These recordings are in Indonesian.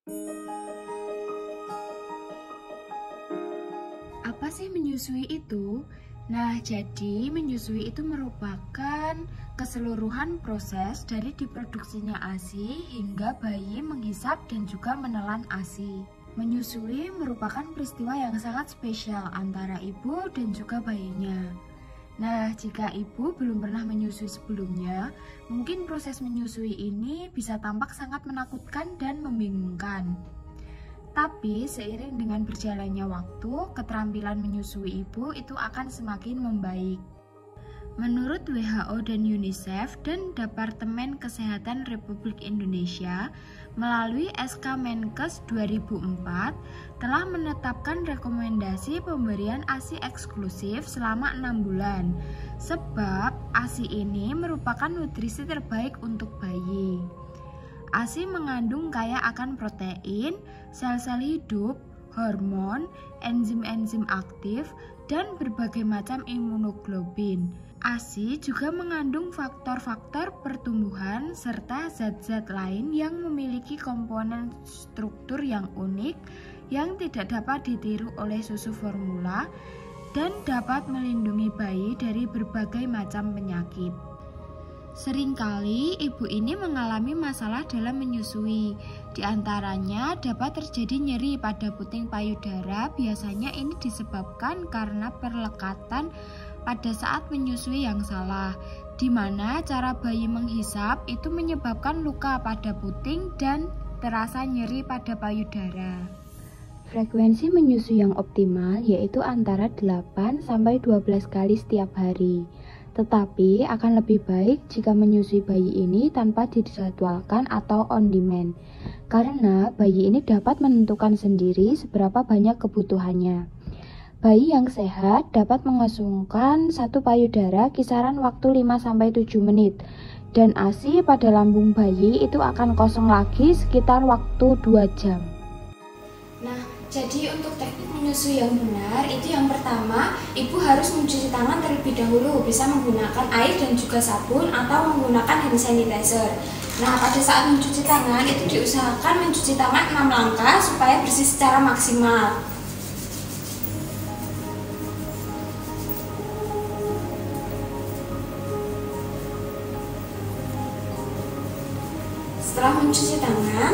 Apa sih menyusui itu? Nah, jadi menyusui itu merupakan keseluruhan proses dari diproduksinya ASI hingga bayi menghisap dan juga menelan ASI. Menyusui merupakan peristiwa yang sangat spesial antara ibu dan juga bayinya. Nah, jika ibu belum pernah menyusui sebelumnya, mungkin proses menyusui ini bisa tampak sangat menakutkan dan membingungkan. Tapi seiring dengan berjalannya waktu, keterampilan menyusui ibu itu akan semakin membaik. Menurut WHO dan UNICEF dan Departemen Kesehatan Republik Indonesia, melalui SK Menkes 2004, telah menetapkan rekomendasi pemberian ASI eksklusif selama 6 bulan. Sebab ASI ini merupakan nutrisi terbaik untuk bayi. ASI mengandung kaya akan protein, sel-sel hidup, hormon, enzim-enzim aktif, dan berbagai macam imunoglobulin. ASI juga mengandung faktor-faktor pertumbuhan serta zat-zat lain yang memiliki komponen struktur yang unik yang tidak dapat ditiru oleh susu formula dan dapat melindungi bayi dari berbagai macam penyakit. Seringkali ibu ini mengalami masalah dalam menyusui. Di antaranya dapat terjadi nyeri pada puting payudara. Biasanya ini disebabkan karena perlekatan pada saat menyusui yang salah, di mana cara bayi menghisap itu menyebabkan luka pada puting dan terasa nyeri pada payudara. Frekuensi menyusui yang optimal yaitu antara 8-12 kali setiap hari. Tetapi akan lebih baik jika menyusui bayi ini tanpa dijadwalkan atau on demand, karena bayi ini dapat menentukan sendiri seberapa banyak kebutuhannya. Bayi yang sehat dapat mengosongkan satu payudara kisaran waktu 5-7 menit, dan ASI pada lambung bayi itu akan kosong lagi sekitar waktu 2 jam. Nah, jadi untuk teknik menyusui yang benar itu yang pertama, ibu harus mencuci tangan terlebih dahulu, bisa menggunakan air dan juga sabun atau menggunakan hand sanitizer. Nah, pada saat mencuci tangan itu diusahakan mencuci tangan 6 langkah supaya bersih secara maksimal. Setelah mencuci tangan,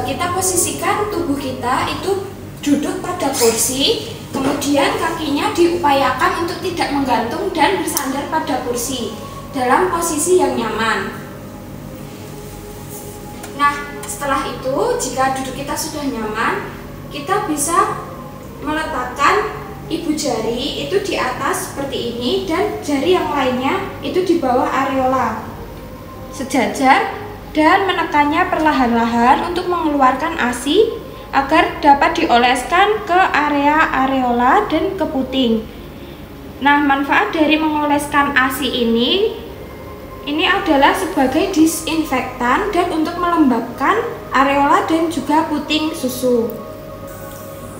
kita posisikan tubuh kita itu duduk pada kursi, kemudian kakinya diupayakan untuk tidak menggantung dan bersandar pada kursi dalam posisi yang nyaman. Nah, setelah itu jika duduk kita sudah nyaman, kita bisa meletakkan ibu jari itu di atas seperti ini dan jari yang lainnya itu di bawah areola sejajar dan menekannya perlahan-lahan untuk mengeluarkan ASI agar dapat dioleskan ke area areola dan ke puting. Nah, manfaat dari mengoleskan ASI ini adalah sebagai disinfektan dan untuk melembabkan areola dan juga puting susu.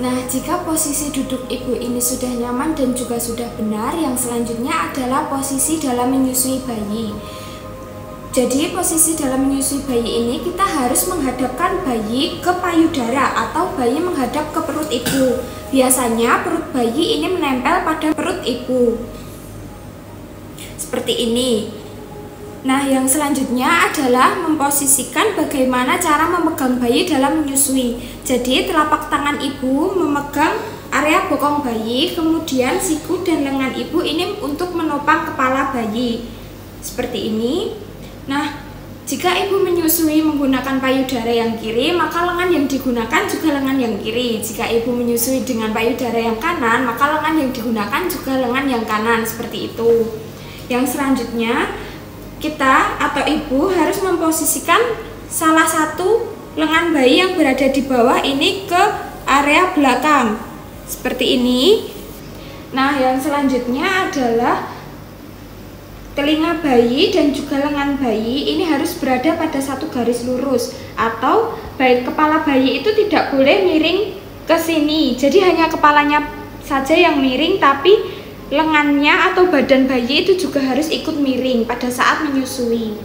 Nah, jika posisi duduk ibu ini sudah nyaman dan juga sudah benar, yang selanjutnya adalah posisi dalam menyusui bayi. Jadi posisi dalam menyusui bayi ini kita harus menghadapkan bayi ke payudara atau bayi menghadap ke perut ibu. Biasanya perut bayi ini menempel pada perut ibu. Seperti ini. Nah, yang selanjutnya adalah memposisikan bagaimana cara memegang bayi dalam menyusui. Jadi telapak tangan ibu memegang area bokong bayi, kemudian siku dan lengan ibu ini untuk menopang kepala bayi. Seperti ini. Nah, jika ibu menyusui menggunakan payudara yang kiri, maka lengan yang digunakan juga lengan yang kiri. Jika ibu menyusui dengan payudara yang kanan, maka lengan yang digunakan juga lengan yang kanan, seperti itu. Yang selanjutnya, kita atau ibu harus memposisikan salah satu lengan bayi yang berada di bawah ini ke area belakang, seperti ini. Nah, yang selanjutnya adalah telinga bayi dan juga lengan bayi ini harus berada pada satu garis lurus, atau baik kepala bayi itu tidak boleh miring ke sini. Jadi hanya kepalanya saja yang miring, tapi lengannya atau badan bayi itu juga harus ikut miring pada saat menyusui.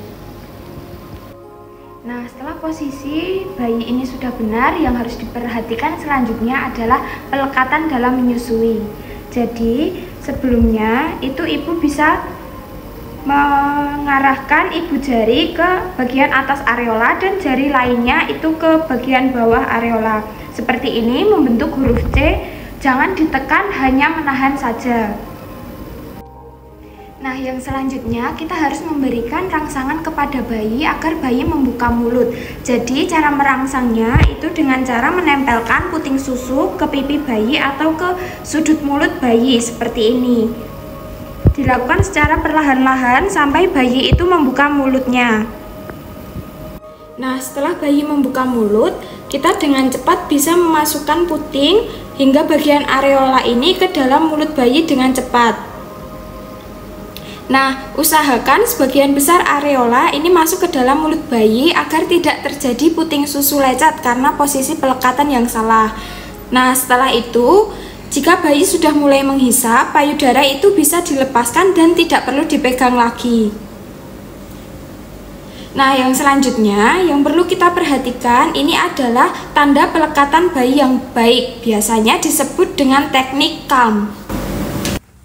Nah, setelah posisi bayi ini sudah benar, yang harus diperhatikan selanjutnya adalah pelekatan dalam menyusui. Jadi, sebelumnya itu ibu bisa mengarahkan ibu jari ke bagian atas areola dan jari lainnya itu ke bagian bawah areola. Seperti ini membentuk huruf C, jangan ditekan, hanya menahan saja. Nah, yang selanjutnya kita harus memberikan rangsangan kepada bayi agar bayi membuka mulut. Jadi cara merangsangnya itu dengan cara menempelkan puting susu ke pipi bayi atau ke sudut mulut bayi seperti ini. Dilakukan secara perlahan-lahan sampai bayi itu membuka mulutnya. Nah, setelah bayi membuka mulut, kita dengan cepat bisa memasukkan puting hingga bagian areola ini ke dalam mulut bayi dengan cepat. Nah, usahakan sebagian besar areola ini masuk ke dalam mulut bayi agar tidak terjadi puting susu lecet karena posisi pelekatan yang salah. Nah, setelah itu, jika bayi sudah mulai menghisap, payudara itu bisa dilepaskan dan tidak perlu dipegang lagi. Nah, yang selanjutnya yang perlu kita perhatikan ini adalah tanda pelekatan bayi yang baik. Biasanya disebut dengan teknik CALM.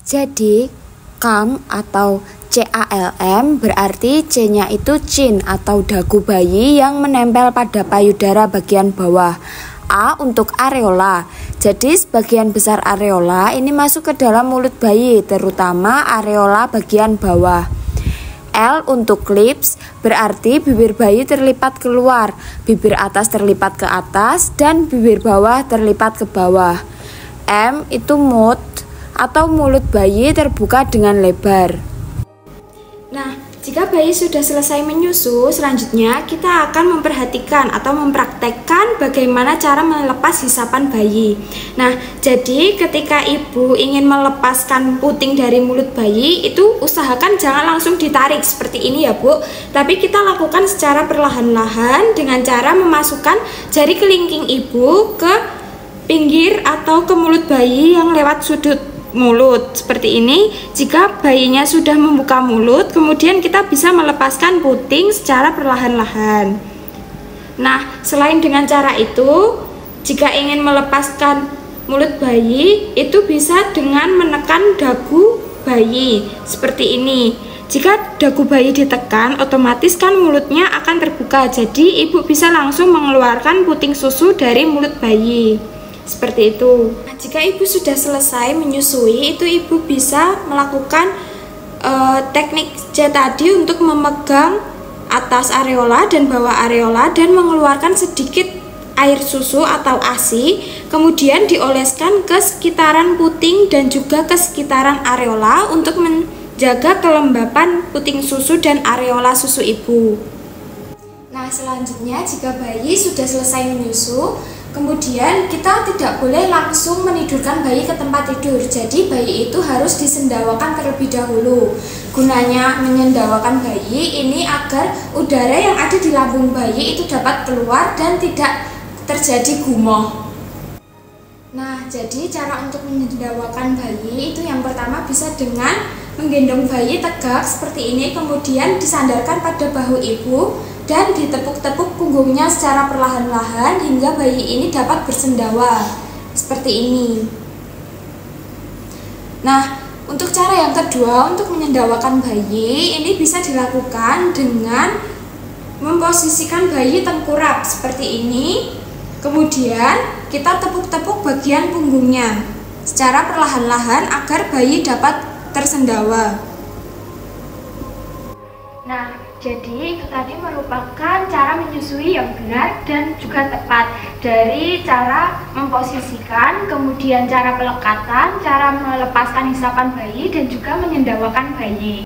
Jadi, CALM atau CALM berarti C-nya itu chin atau dagu bayi yang menempel pada payudara bagian bawah. A untuk areola. Jadi sebagian besar areola ini masuk ke dalam mulut bayi, terutama areola bagian bawah. L untuk lips, berarti bibir bayi terlipat keluar, bibir atas terlipat ke atas, dan bibir bawah terlipat ke bawah. M itu mouth, atau mulut bayi terbuka dengan lebar. Nah, jika bayi sudah selesai menyusu, selanjutnya kita akan memperhatikan atau mempraktekkan bagaimana cara melepas hisapan bayi. Nah, jadi ketika ibu ingin melepaskan puting dari mulut bayi, itu usahakan jangan langsung ditarik seperti ini ya Bu, tapi kita lakukan secara perlahan-lahan dengan cara memasukkan jari kelingking ibu ke pinggir atau ke mulut bayi yang lewat sudut mulut seperti ini. Jika bayinya sudah membuka mulut, kemudian kita bisa melepaskan puting secara perlahan-lahan. Nah, selain dengan cara itu, jika ingin melepaskan mulut bayi, itu bisa dengan menekan dagu bayi seperti ini. Jika dagu bayi ditekan, otomatis kan mulutnya akan terbuka, jadi ibu bisa langsung mengeluarkan puting susu dari mulut bayi. Seperti itu. Nah, jika ibu sudah selesai menyusui, itu ibu bisa melakukan teknik C tadi untuk memegang atas areola dan bawah areola dan mengeluarkan sedikit air susu atau ASI, kemudian dioleskan ke sekitaran puting dan juga ke sekitaran areola untuk menjaga kelembapan puting susu dan areola susu ibu. Nah, selanjutnya jika bayi sudah selesai menyusu, kemudian kita tidak boleh langsung menidurkan bayi ke tempat tidur. Jadi bayi itu harus disendawakan terlebih dahulu. Gunanya menyendawakan bayi ini agar udara yang ada di lambung bayi itu dapat keluar dan tidak terjadi gumoh. Nah, jadi cara untuk menyendawakan bayi itu yang pertama bisa dengan menggendong bayi tegak seperti ini, kemudian disandarkan pada bahu ibu dan ditepuk-tepuk punggungnya secara perlahan-lahan hingga bayi ini dapat bersendawa seperti ini. Nah, untuk cara yang kedua untuk menyendawakan bayi ini bisa dilakukan dengan memposisikan bayi tengkurap seperti ini, kemudian kita tepuk-tepuk bagian punggungnya secara perlahan-lahan agar bayi dapat tersendawa. Nah, jadi itu tadi merupakan cara menyusui yang benar dan juga tepat, dari cara memposisikan, kemudian cara pelekatan, cara melepaskan hisapan bayi, dan juga menyendawakan bayi.